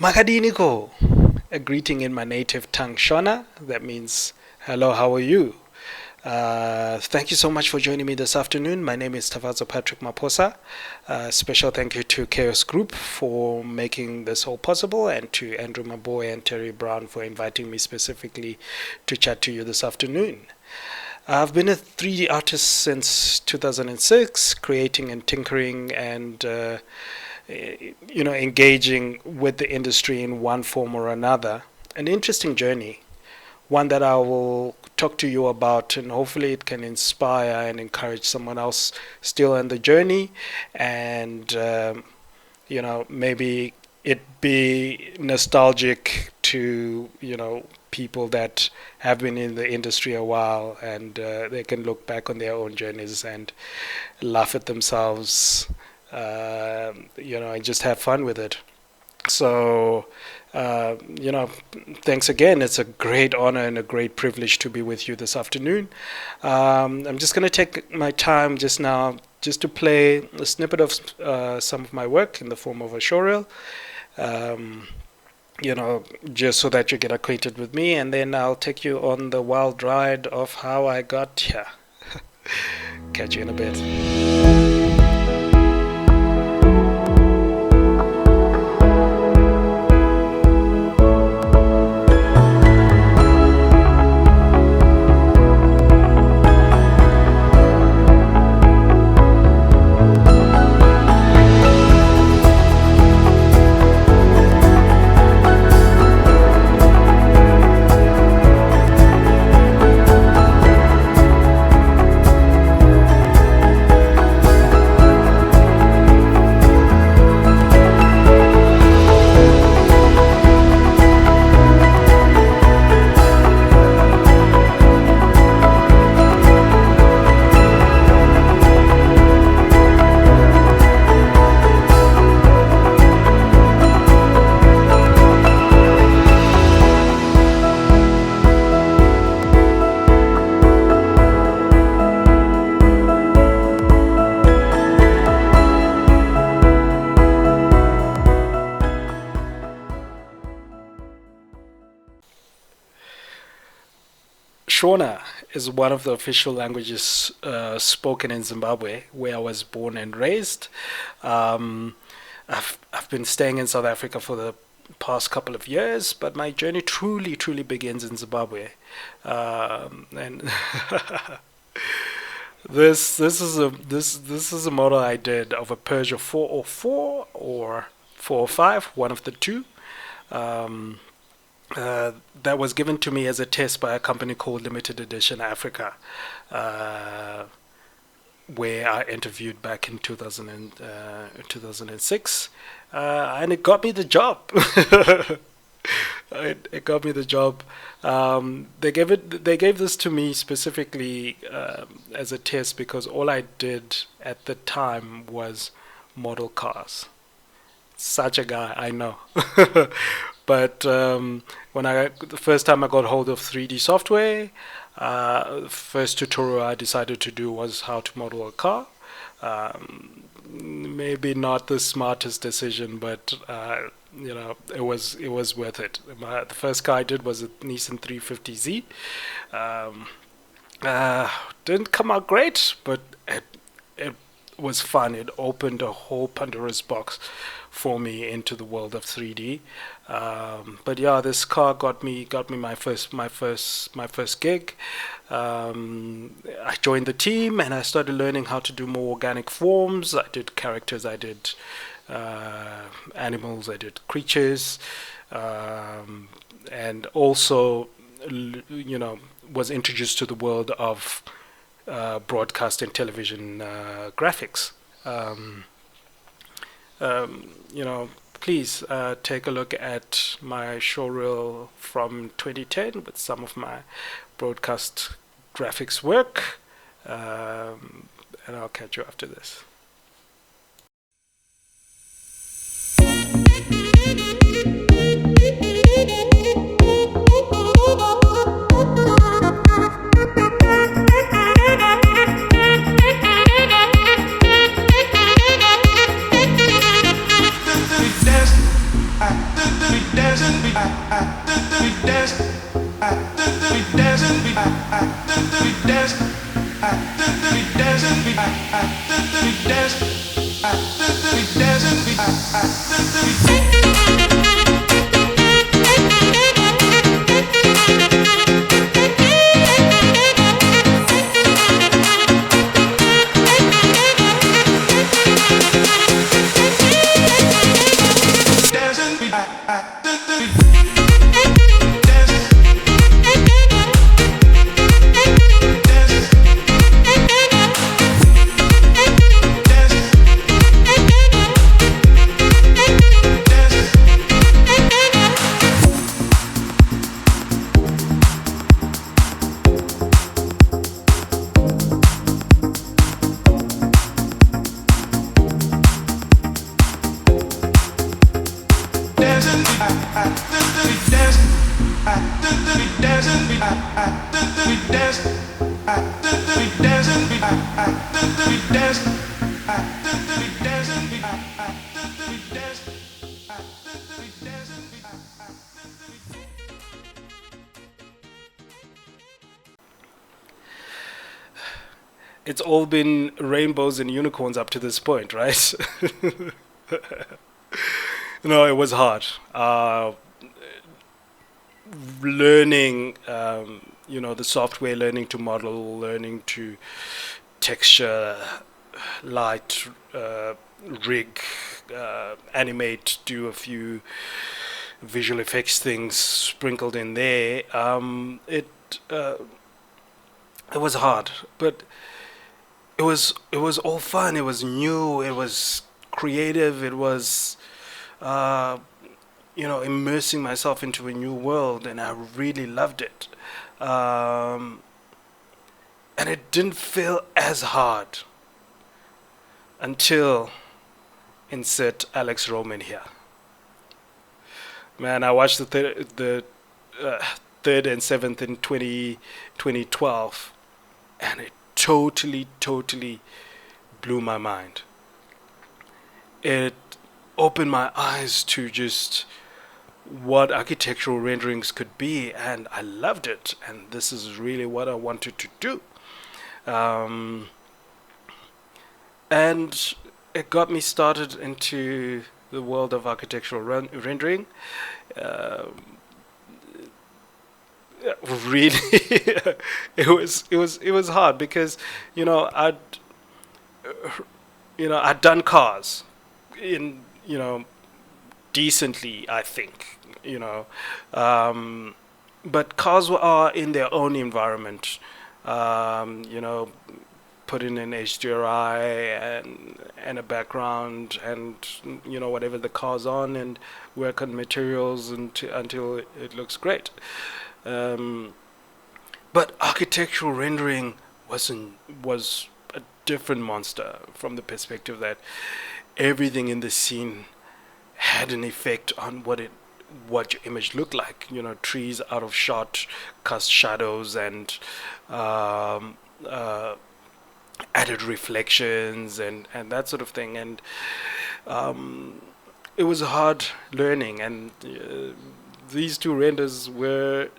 Makadiniko, a greeting in my native tongue, Shona. That means, hello, how are you? Thank you so much for joining me this afternoon. My name is Tafadzwa Maposa. Special thank you to Chaos Group for making this all possible, and to Andrew Maboy and Terry Brown for inviting me specifically to chat to you this afternoon. I've been a 3D artist since 2006, creating and tinkering and engaging with the industry in one form or another. An interesting journey, one that I will talk to you about, and hopefully it can inspire and encourage someone else still on the journey, and maybe it be nostalgic to people that have been in the industry a while, and they can look back on their own journeys and laugh at themselves, and just have fun with it. So, thanks again. It's a great honor and a great privilege to be with you this afternoon. I'm just going to take my time just now just to play a snippet of some of my work in the form of a showreel, just so that you get acquainted with me, and then I'll take you on the wild ride of how I got here. Catch you in a bit. Shona is one of the official languages spoken in Zimbabwe, where I was born and raised. I've been staying in South Africa for the past couple of years, but my journey truly begins in Zimbabwe. And this is a model I did of a Peugeot 404 or 405, one of the two. That was given to me as a test by a company called Limited Edition Africa, where I interviewed back in 2006, and it got me the job. It got me the job. They gave this to me specifically as a test because all I did at the time was model cars. Such a guy, I know. But the first time I got hold of 3D software, first tutorial I decided to do was how to model a car. Maybe not the smartest decision, but it was worth it. The first car I did was a Nissan 350Z. Didn't come out great, but it was fun. It opened a whole Pandora's box for me into the world of 3D. But yeah, this car got me my first gig. I joined the team and I started learning how to do more organic forms. I did characters, I did animals, I did creatures, and also was introduced to the world of broadcast and television graphics. Please take a look at my showreel from 2010 with some of my broadcast graphics work, and I'll catch you after this. It's all been rainbows and unicorns up to this point, right? No, it was hard. Learning, the software, learning to model, learning to texture, light, rig, animate, do a few visual effects things sprinkled in there. It was hard, but it was all fun. It was new. It was creative. It was immersing myself into a new world, and I really loved it. And it didn't feel as hard until insert Alex Roman here. Man, I watched the third and seventh in 2012, and it totally blew my mind. It opened my eyes to just what architectural renderings could be, and I loved it. And this is really what I wanted to do. And it got me started into the world of architectural rendering. Uh, Really, it was hard because you know I'd I'd done cars in decently, I think, but cars are in their own environment. um, you know put in an HDRI and a background, and whatever the car's on, and work on materials until it looks great. um, but architectural rendering was a different monster, from the perspective that everything in the scene had an effect on what your image looked like. Trees out of shot, cast shadows, and um, uh, added reflections, and that sort of thing. And um, it was hard learning, and these two renders were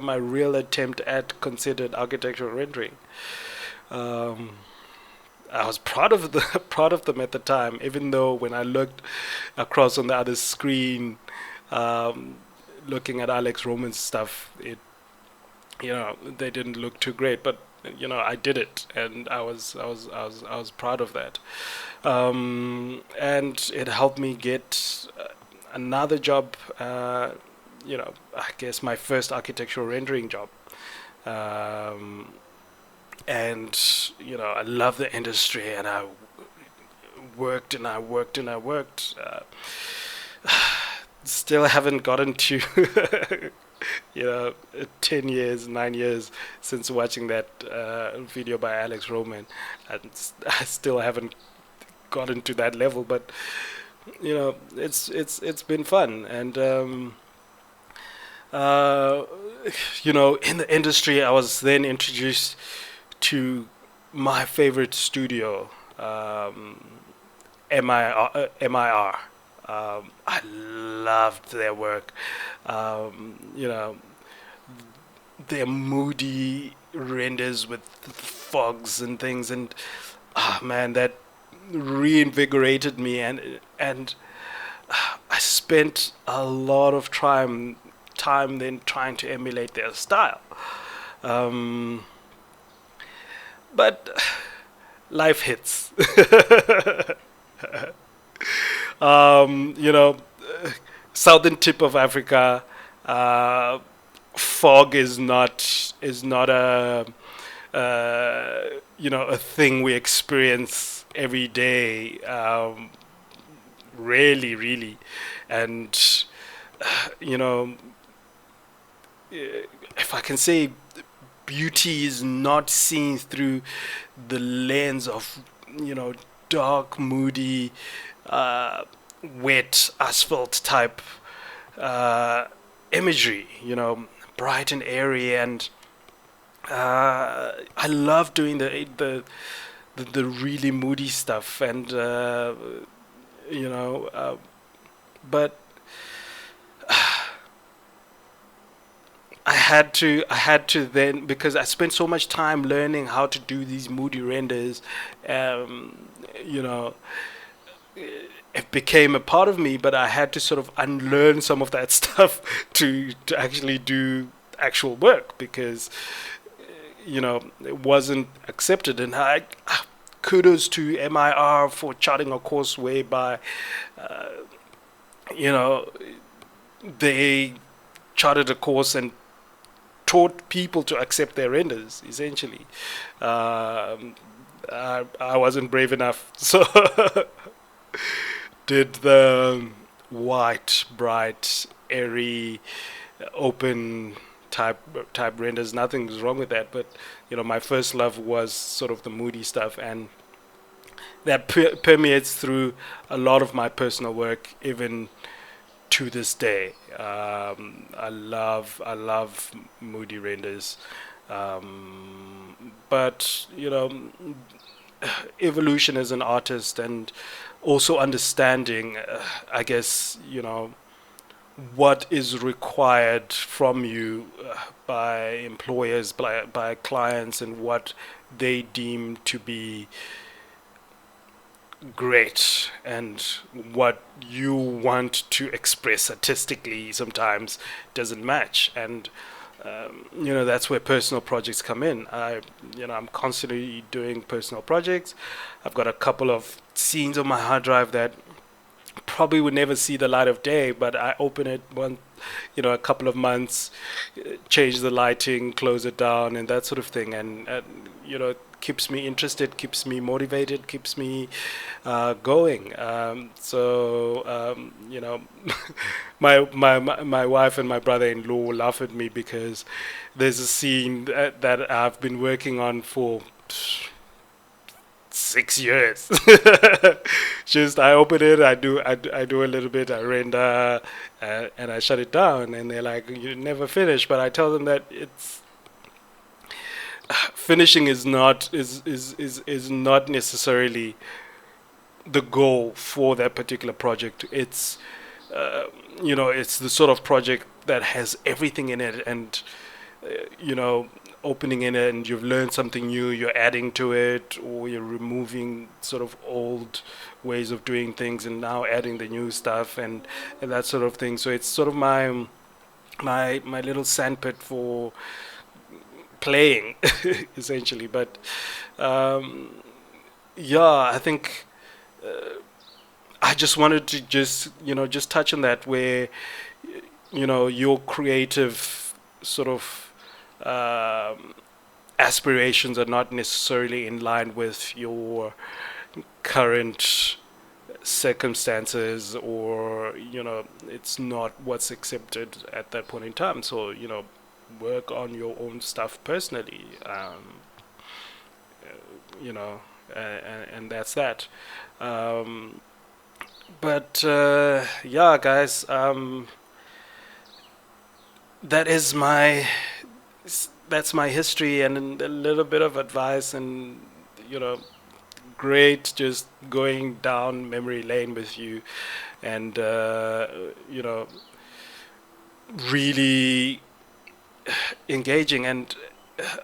my real attempt at considered architectural rendering. um, I was proud of the proud of them at the time, even though when I looked across on the other screen, um, looking at Alex Roman's stuff, they didn't look too great. But I did it, and I was proud of that. And it helped me get another job. I guess my first architectural rendering job. Um, and I love the industry, and I worked and I worked and I worked. Still haven't gotten to 10 years, 9 years since watching that video by Alex Roman, and I still haven't gotten to that level. But it's been fun. And uh, in the industry, I was then introduced to my favorite studio, MIR. I loved their work. their moody renders with fogs and things, and man, that reinvigorated me, and I spent a lot of time then trying to emulate their style. Um, but life hits. You know, southern tip of Africa, uh, fog is not a a thing we experience every day. Really, really, and you know, if I can say, beauty is not seen through the lens of dark, moody, uh, wet asphalt type uh, imagery. Bright and airy, and I love doing the really moody stuff, and you know, uh, but I had to then, because I spent so much time learning how to do these moody renders. Um, you know, it became a part of me, but I had to sort of unlearn some of that stuff to actually do actual work, because it wasn't accepted. And kudos to MIR for charting a course whereby you know they charted a course and taught people to accept their renders, essentially. um, I wasn't brave enough, so did the white, bright, airy, open type renders. Nothing's wrong with that, but my first love was sort of the moody stuff, and that permeates through a lot of my personal work, even to this day. I love moody renders, but evolution as an artist, and also understanding, I guess, what is required from you by employers, by clients, and what they deem to be great, and what you want to express artistically sometimes doesn't match. And that's where personal projects come in. I'm constantly doing personal projects. I've got a couple of scenes on my hard drive that probably would never see the light of day, but I open it a couple of months, change the lighting, close it down, and that sort of thing. And keeps me interested, keeps me motivated, keeps me going. My wife and my brother-in-law laugh at me, because there's a scene that I've been working on for 6 years. Just I open it, I do a little bit, I render, and I shut it down, and they're like, "You never finish." But I tell them that it's finishing is not necessarily the goal for that particular project. It's the sort of project that has everything in it, and you know opening in it, and you've learned something new, you're adding to it, or you're removing sort of old ways of doing things and now adding the new stuff, and that sort of thing. So it's sort of my little sandpit for playing, essentially. But yeah, I think I just wanted to just touch on that, where your creative sort of aspirations are not necessarily in line with your current circumstances, or it's not what's accepted at that point in time. So work on your own stuff personally, you know and that's that. um, but yeah, guys, that is my that's my history, and a little bit of advice, and you know great just going down memory lane with you, and you know really engaging. And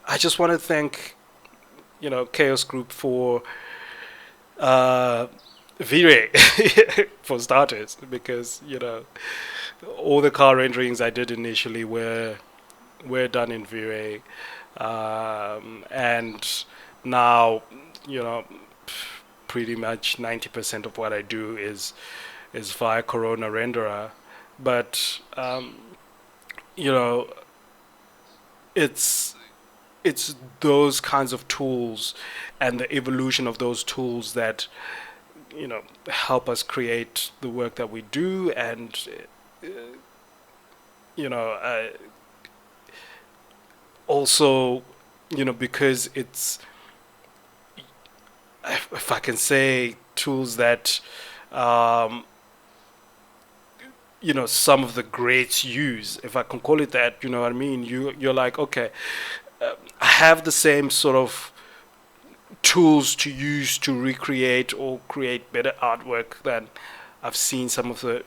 I just want to thank, Chaos Group for uh, V-Ray for starters, because all the car renderings I did initially were done in V-Ray, and now you know pretty much 90% of what I do is via Corona renderer. But you know it's it's those kinds of tools and the evolution of those tools that help us create the work that we do. And uh, you know uh, also, because it's, if I can say, tools that um, some of the greats use, if I can call it that. You know what I mean? You're like, okay, I have the same sort of tools to use to recreate or create better artwork than I've seen some of the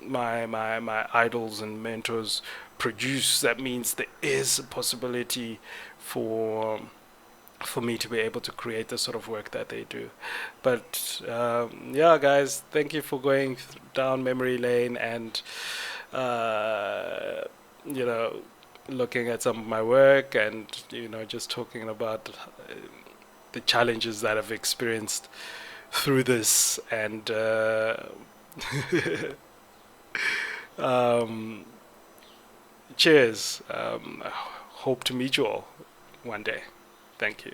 my idols and mentors produce. That means there is a possibility for me to be able to create the sort of work that they do. But yeah, guys, thank you for going down memory lane and uh, you know looking at some of my work, and just talking about the challenges that I've experienced through this. And um, cheers. Hope to meet you all one day. Thank you.